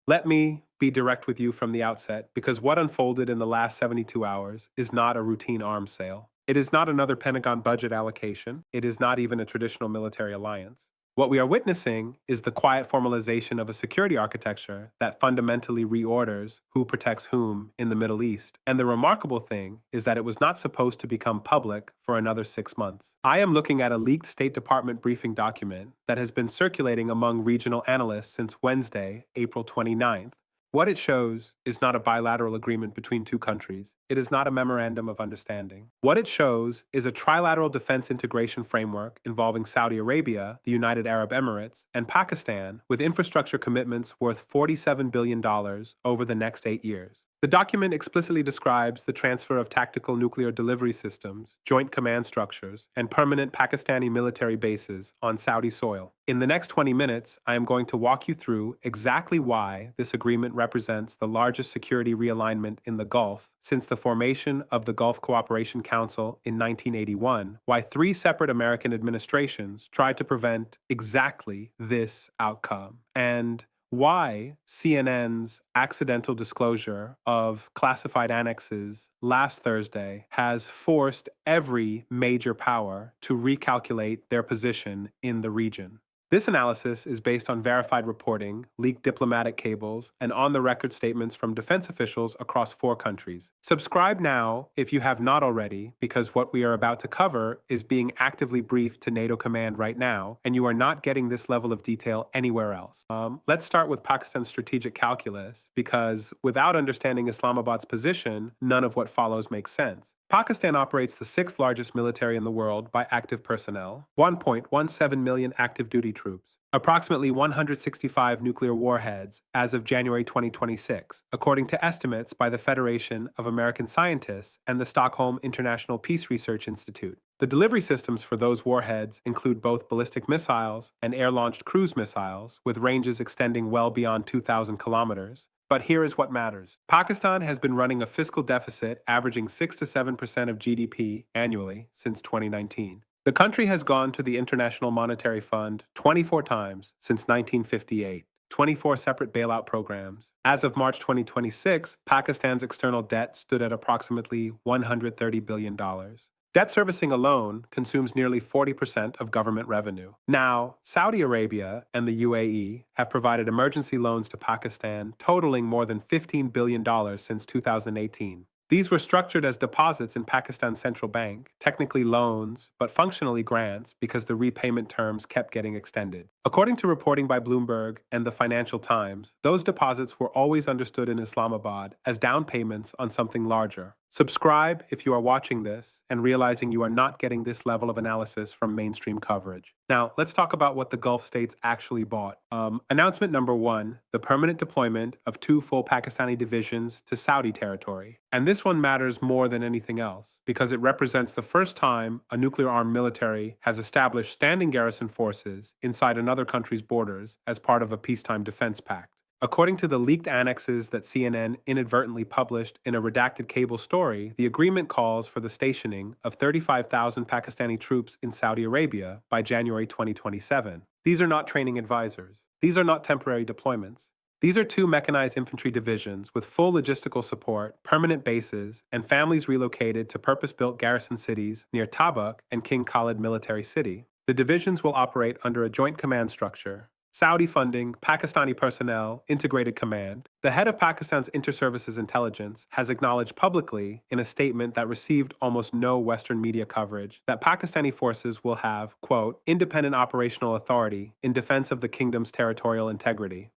Let me be direct with you from the outset because what unfolded in the last 72 hours is not a routine arms sale. It is not another Pentagon budget allocation. It is not even a traditional military alliance. What we are witnessing is the quiet formalization of a security architecture that fundamentally reorders who protects whom in the Middle East. And the remarkable thing is that it was not supposed to become public for another 6 months. I am looking at a leaked State Department briefing document that has been circulating among regional analysts since Wednesday, April 29th. What it shows is not a bilateral agreement between two countries. It is not a memorandum of understanding. What it shows is a trilateral defense integration framework involving Saudi Arabia, the United Arab Emirates, and Pakistan, with infrastructure commitments worth $47 billion over the next 8 years. The document explicitly describes the transfer of tactical nuclear delivery systems, joint command structures, and permanent Pakistani military bases on Saudi soil. In the next 20 minutes, I am going to walk you through exactly why this agreement represents the largest security realignment in the Gulf since the formation of the Gulf Cooperation Council in 1981, why three separate American administrations tried to prevent exactly this outcome, and why CNN's accidental disclosure of classified annexes last Thursday has forced every major power to recalculate their position in the region. This analysis is based on verified reporting, leaked diplomatic cables, and on-the-record statements from defense officials across 4 countries. Subscribe now if you have not already, because what we are about to cover is being actively briefed to NATO command right now, and you are not getting this level of detail anywhere else. Let's start with Pakistan's strategic calculus, because without understanding Islamabad's position, none of what follows makes sense. Pakistan operates the sixth largest military in the world by active personnel, 1.17 million active duty troops, approximately 165 nuclear warheads as of January 2026, according to estimates by the Federation of American Scientists and the Stockholm International Peace Research Institute. The delivery systems for those warheads include both ballistic missiles and air-launched cruise missiles, with ranges extending well beyond 2,000 kilometers. But here is what matters. Pakistan has been running a fiscal deficit averaging 6 to 7% of GDP annually since 2019. The country has gone to the International Monetary Fund 24 times since 1958. 24 separate bailout programs. As of March 2026, Pakistan's external debt stood at approximately $130 billion. Debt servicing alone consumes nearly 40% of government revenue. Now, Saudi Arabia and the UAE have provided emergency loans to Pakistan totaling more than $15 billion since 2018. These were structured as deposits in Pakistan's central bank, technically loans, but functionally grants because the repayment terms kept getting extended. According to reporting by Bloomberg and the Financial Times, those deposits were always understood in Islamabad as down payments on something larger. Subscribe if you are watching this and realizing you are not getting this level of analysis from mainstream coverage. Now, let's talk about what the Gulf states actually bought. Announcement number 1, the permanent deployment of 2 full Pakistani divisions to Saudi territory. And this one matters more than anything else because it represents the first time a nuclear-armed military has established standing garrison forces inside another country's borders as part of a peacetime defense pact. According to the leaked annexes that CNN inadvertently published in a redacted cable story, the agreement calls for the stationing of 35,000 Pakistani troops in Saudi Arabia by January 2027. These are not training advisors. These are not temporary deployments. These are 2 mechanized infantry divisions with full logistical support, permanent bases, and families relocated to purpose-built garrison cities near Tabuk and King Khalid Military City. The divisions will operate under a joint command structure. Saudi funding, Pakistani personnel, integrated command. The head of Pakistan's Inter-Services Intelligence has acknowledged publicly in a statement that received almost no Western media coverage that Pakistani forces will have, quote, independent operational authority in defense of the kingdom's territorial integrity.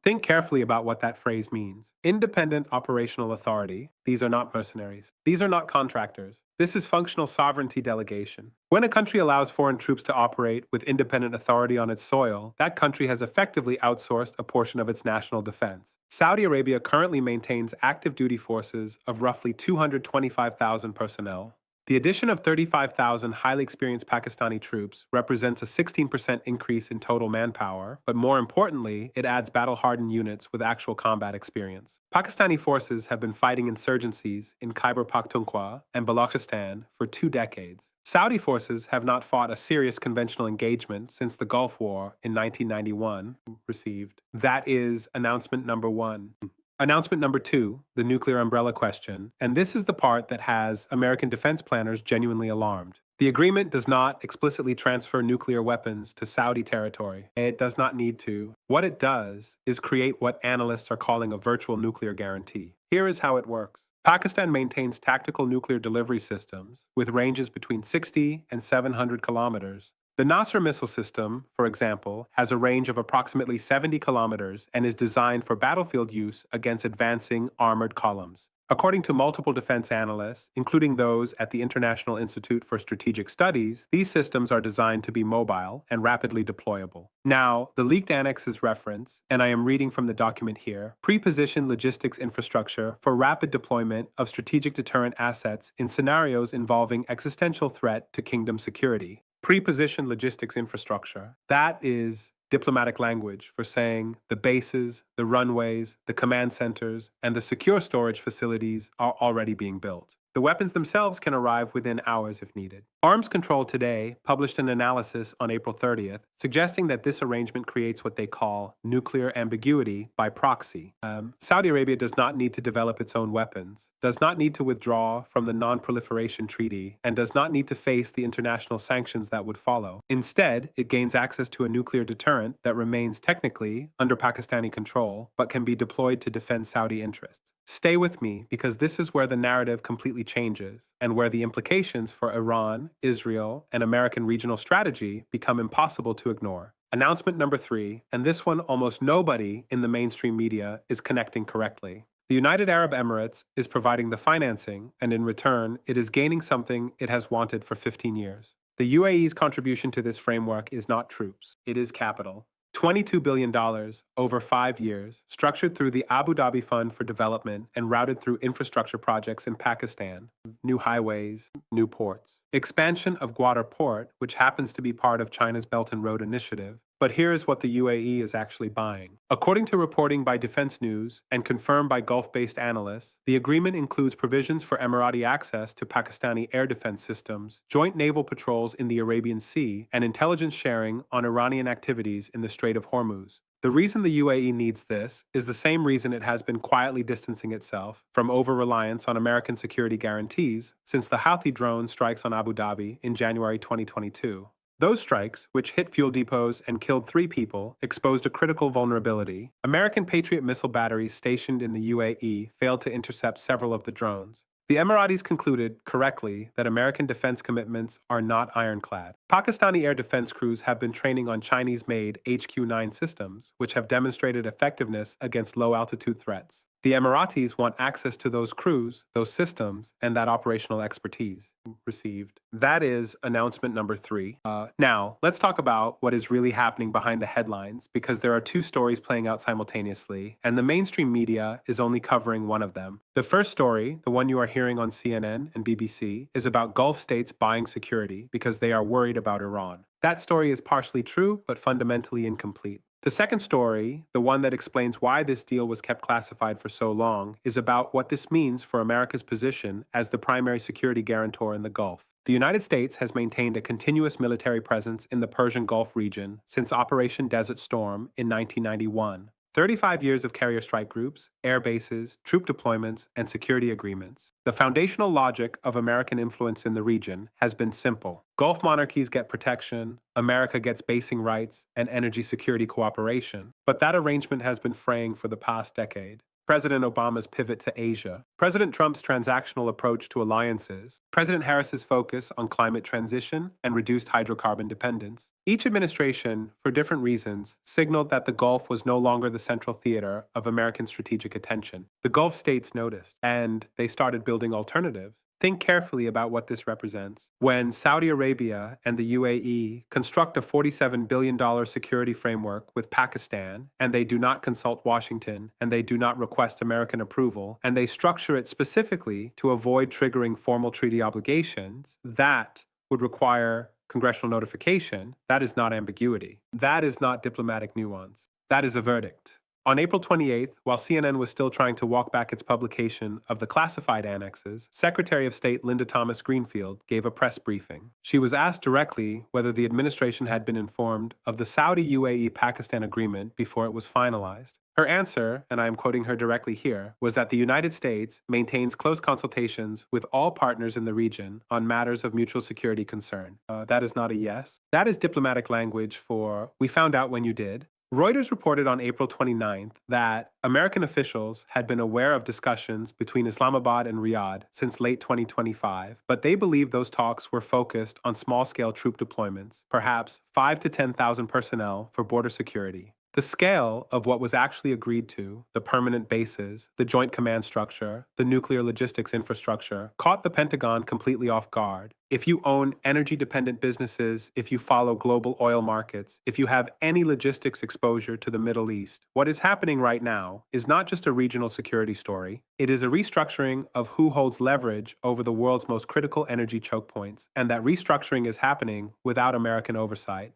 Think carefully about what that phrase means. Independent operational authority. These are not mercenaries. These are not contractors. This is functional sovereignty delegation. When a country allows foreign troops to operate with independent authority on its soil, that country has effectively outsourced a portion of its national defense. Saudi Arabia currently maintains active duty forces of roughly 225,000 personnel. The addition of 35,000 highly experienced Pakistani troops represents a 16% increase in total manpower, but more importantly, it adds battle-hardened units with actual combat experience. Pakistani forces have been fighting insurgencies in Khyber Pakhtunkhwa and Balochistan for 2 decades. Saudi forces have not fought a serious conventional engagement since the Gulf War in 1991 received. That is announcement number one. Announcement number two, the nuclear umbrella question, and this is the part that has American defense planners genuinely alarmed. The agreement does not explicitly transfer nuclear weapons to Saudi territory. It does not need to. What it does is create what analysts are calling a virtual nuclear guarantee. Here is how it works. Pakistan maintains tactical nuclear delivery systems with ranges between 60 and 700 kilometers. The Nasser missile system, for example, has a range of approximately 70 kilometers and is designed for battlefield use against advancing armored columns. According to multiple defense analysts, including those at the International Institute for Strategic Studies, these systems are designed to be mobile and rapidly deployable. Now, the leaked annexes reference, and I am reading from the document here, pre-positioned logistics infrastructure for rapid deployment of strategic deterrent assets in scenarios involving existential threat to kingdom security. Pre-positioned logistics infrastructure. That is diplomatic language for saying the bases, the runways, the command centers, and the secure storage facilities are already being built. The weapons themselves can arrive within hours if needed. Arms Control Today published an analysis on April 30th suggesting that this arrangement creates what they call nuclear ambiguity by proxy. Saudi Arabia does not need to develop its own weapons, does not need to withdraw from the Non-Proliferation Treaty, and does not need to face the international sanctions that would follow. Instead, it gains access to a nuclear deterrent that remains technically under Pakistani control, but can be deployed to defend Saudi interests. Stay with me because this is where the narrative completely changes and where the implications for Iran, Israel, and American regional strategy become impossible to ignore. Announcement number three, and this one almost nobody in the mainstream media is connecting correctly. The United Arab Emirates is providing the financing, and in return, it is gaining something it has wanted for 15 years. The UAE's contribution to this framework is not troops, it is capital. $22 billion over 5 years, structured through the Abu Dhabi Fund for Development and routed through infrastructure projects in Pakistan, new highways, new ports. Expansion of Gwadar Port, which happens to be part of China's Belt and Road Initiative. But here is what the UAE is actually buying. According to reporting by Defense News and confirmed by Gulf-based analysts, the agreement includes provisions for Emirati access to Pakistani air defense systems, joint naval patrols in the Arabian Sea, and intelligence sharing on Iranian activities in the Strait of Hormuz. The reason the UAE needs this is the same reason it has been quietly distancing itself from over-reliance on American security guarantees since the Houthi drone strikes on Abu Dhabi in January 2022. Those strikes, which hit fuel depots and killed 3 people, exposed a critical vulnerability. American Patriot missile batteries stationed in the UAE failed to intercept several of the drones. The Emiratis concluded, correctly, that American defense commitments are not ironclad. Pakistani air defense crews have been training on Chinese-made HQ-9 systems, which have demonstrated effectiveness against low-altitude threats. The Emiratis want access to those crews, those systems, and that operational expertise received. That is announcement number 3. Now, let's talk about what is really happening behind the headlines, because there are 2 stories playing out simultaneously, and the mainstream media is only covering one of them. The first story, the one you are hearing on CNN and BBC, is about Gulf states buying security because they are worried about Iran. That story is partially true, but fundamentally incomplete. The second story, the one that explains why this deal was kept classified for so long, is about what this means for America's position as the primary security guarantor in the Gulf. The United States has maintained a continuous military presence in the Persian Gulf region since Operation Desert Storm in 1991. 35 years of carrier strike groups, air bases, troop deployments, and security agreements. The foundational logic of American influence in the region has been simple. Gulf monarchies get protection, America gets basing rights, and energy security cooperation. But that arrangement has been fraying for the past decade. President Obama's pivot to Asia, President Trump's transactional approach to alliances, President Harris's focus on climate transition and reduced hydrocarbon dependence. Each administration, for different reasons, signaled that the Gulf was no longer the central theater of American strategic attention. The Gulf states noticed, and they started building alternatives. Think carefully about what this represents. When Saudi Arabia and the UAE construct a $47 billion security framework with Pakistan, and they do not consult Washington, and they do not request American approval, and they structure it specifically to avoid triggering formal treaty obligations, that would require congressional notification. That is not ambiguity. That is not diplomatic nuance. That is a verdict. On April 28th, while CNN was still trying to walk back its publication of the classified annexes, Secretary of State Linda Thomas Greenfield gave a press briefing. She was asked directly whether the administration had been informed of the Saudi-UAE-Pakistan agreement before it was finalized. Her answer, and I am quoting her directly here, was that the United States maintains close consultations with all partners in the region on matters of mutual security concern. That is not a yes. That is diplomatic language for, we found out when you did. Reuters reported on April 29th that American officials had been aware of discussions between Islamabad and Riyadh since late 2025, but they believed those talks were focused on small-scale troop deployments, perhaps 5 to 10,000 personnel for border security. The scale of what was actually agreed to, the permanent bases, the joint command structure, the nuclear logistics infrastructure, caught the Pentagon completely off guard. If you own energy-dependent businesses, if you follow global oil markets, if you have any logistics exposure to the Middle East, what is happening right now is not just a regional security story. It is a restructuring of who holds leverage over the world's most critical energy choke points, and that restructuring is happening without American oversight.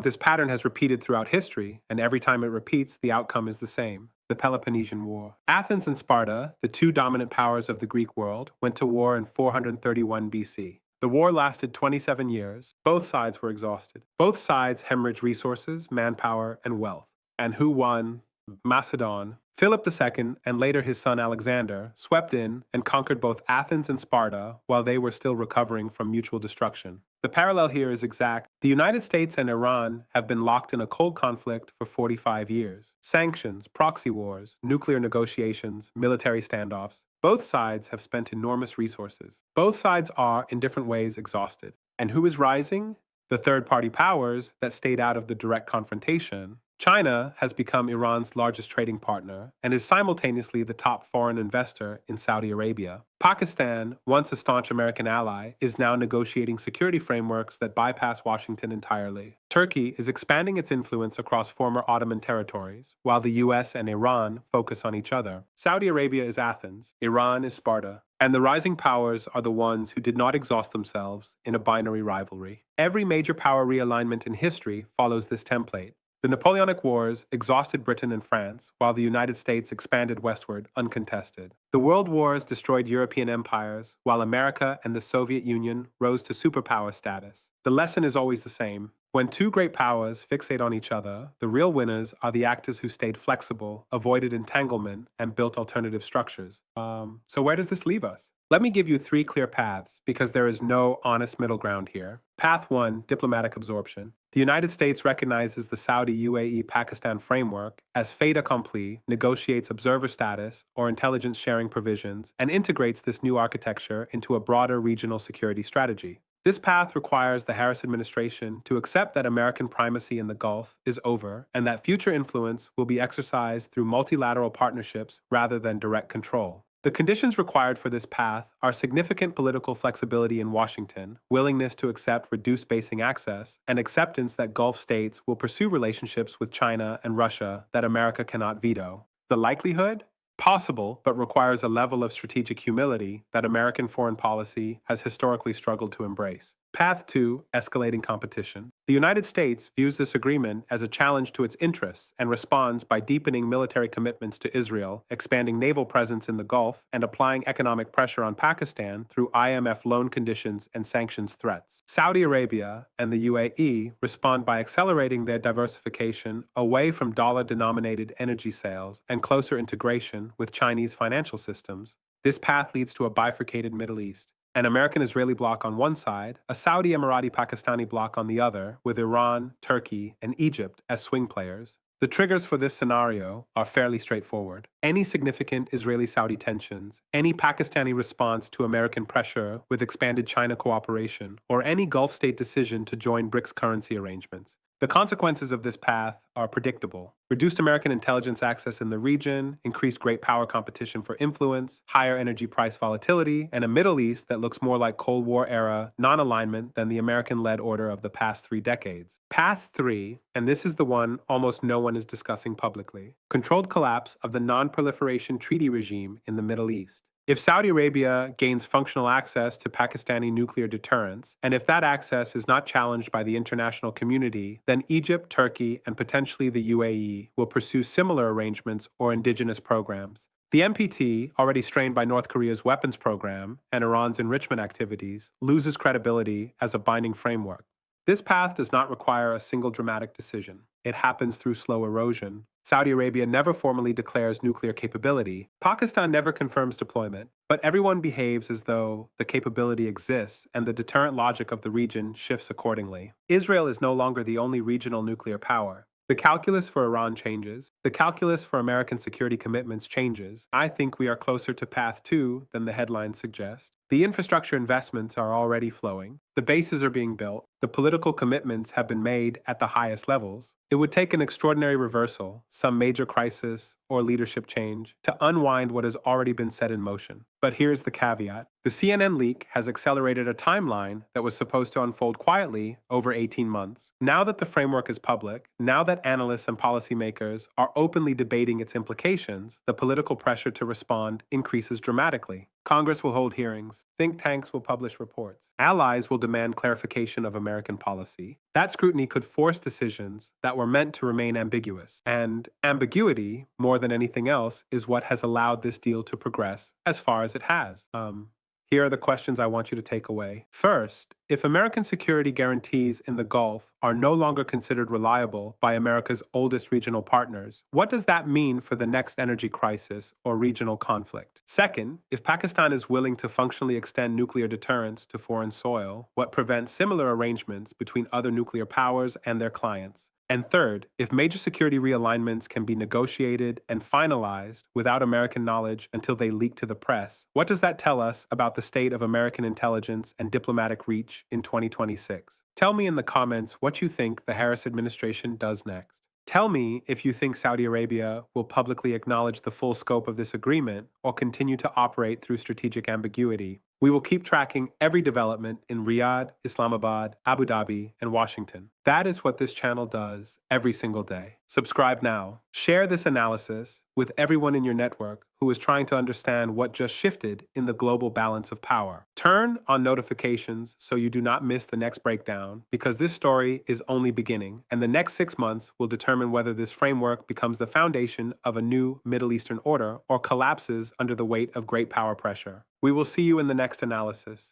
This pattern has repeated throughout history, and every time it repeats, the outcome is the same. The Peloponnesian War. Athens and Sparta, the two dominant powers of the Greek world, went to war in 431 BC. The war lasted 27 years. Both sides were exhausted. Both sides hemorrhaged resources, manpower, and wealth. And who won? Macedon. Philip II, and later his son Alexander, swept in and conquered both Athens and Sparta while they were still recovering from mutual destruction. The parallel here is exact. The United States and Iran have been locked in a cold conflict for 45 years. Sanctions, proxy wars, nuclear negotiations, military standoffs. Both sides have spent enormous resources. Both sides are, in different ways, exhausted. And who is rising? The third-party powers that stayed out of the direct confrontation. China has become Iran's largest trading partner and is simultaneously the top foreign investor in Saudi Arabia. Pakistan, once a staunch American ally, is now negotiating security frameworks that bypass Washington entirely. Turkey is expanding its influence across former Ottoman territories, while the US and Iran focus on each other. Saudi Arabia is Athens, Iran is Sparta, and the rising powers are the ones who did not exhaust themselves in a binary rivalry. Every major power realignment in history follows this template. The Napoleonic Wars exhausted Britain and France, while the United States expanded westward uncontested. The World Wars destroyed European empires, while America and the Soviet Union rose to superpower status. The lesson is always the same. When two great powers fixate on each other, the real winners are the actors who stayed flexible, avoided entanglement, and built alternative structures. So where does this leave us? Let me give you 3 clear paths, because there is no honest middle ground here. Path 1, diplomatic absorption. The United States recognizes the Saudi-UAE-Pakistan framework as fait accompli, negotiates observer status or intelligence sharing provisions, and integrates this new architecture into a broader regional security strategy. This path requires the Harris administration to accept that American primacy in the Gulf is over and that future influence will be exercised through multilateral partnerships rather than direct control. The conditions required for this path are significant political flexibility in Washington, willingness to accept reduced basing access, and acceptance that Gulf states will pursue relationships with China and Russia that America cannot veto. The likelihood? Possible, but requires a level of strategic humility that American foreign policy has historically struggled to embrace. Path 2, escalating competition. The United States views this agreement as a challenge to its interests and responds by deepening military commitments to Israel, expanding naval presence in the Gulf, and applying economic pressure on Pakistan through IMF loan conditions and sanctions threats. Saudi Arabia and the UAE respond by accelerating their diversification away from dollar-denominated energy sales and closer integration with Chinese financial systems. This path leads to a bifurcated Middle East. An American-Israeli bloc on one side, a Saudi-Emirati-Pakistani bloc on the other, with Iran, Turkey, and Egypt as swing players. The triggers for this scenario are fairly straightforward. Any significant Israeli-Saudi tensions, any Pakistani response to American pressure with expanded China cooperation, or any Gulf state decision to join BRICS currency arrangements. The consequences of this path are predictable. Reduced American intelligence access in the region, increased great power competition for influence, higher energy price volatility, and a Middle East that looks more like Cold War-era non-alignment than the American-led order of the past 3 decades. Path 3, and this is the one almost no one is discussing publicly, controlled collapse of the non-proliferation treaty regime in the Middle East. If Saudi Arabia gains functional access to Pakistani nuclear deterrence, and if that access is not challenged by the international community, then Egypt, Turkey, and potentially the UAE will pursue similar arrangements or indigenous programs. The NPT, already strained by North Korea's weapons program and Iran's enrichment activities, loses credibility as a binding framework. This path does not require a single dramatic decision. It happens through slow erosion. Saudi Arabia never formally declares nuclear capability. Pakistan never confirms deployment. But everyone behaves as though the capability exists, and the deterrent logic of the region shifts accordingly. Israel is no longer the only regional nuclear power. The calculus for Iran changes. The calculus for American security commitments changes. I think we are closer to path 2 than the headlines suggest. The infrastructure investments are already flowing. The bases are being built. The political commitments have been made at the highest levels. It would take an extraordinary reversal, some major crisis or leadership change, to unwind what has already been set in motion. But here's the caveat. The CNN leak has accelerated a timeline that was supposed to unfold quietly over 18 months. Now that the framework is public, now that analysts and policymakers are openly debating its implications, the political pressure to respond increases dramatically. Congress will hold hearings. Think tanks will publish reports. Allies will demand clarification of American policy. That scrutiny could force decisions that were meant to remain ambiguous. And ambiguity, more than anything else, is what has allowed this deal to progress as far as it has. Here are the questions I want you to take away. First, if American security guarantees in the Gulf are no longer considered reliable by America's oldest regional partners, what does that mean for the next energy crisis or regional conflict? Second, if Pakistan is willing to functionally extend nuclear deterrence to foreign soil, what prevents similar arrangements between other nuclear powers and their clients? And third, if major security realignments can be negotiated and finalized without American knowledge until they leak to the press, what does that tell us about the state of American intelligence and diplomatic reach in 2026? Tell me in the comments what you think the Harris administration does next. Tell me if you think Saudi Arabia will publicly acknowledge the full scope of this agreement or continue to operate through strategic ambiguity. We will keep tracking every development in Riyadh, Islamabad, Abu Dhabi, and Washington. That is what this channel does every single day. Subscribe now. Share this analysis with everyone in your network who is trying to understand what just shifted in the global balance of power. Turn on notifications so you do not miss the next breakdown, because this story is only beginning, and the next 6 months will determine whether this framework becomes the foundation of a new Middle Eastern order or collapses under the weight of great power pressure. We will see you in the next analysis.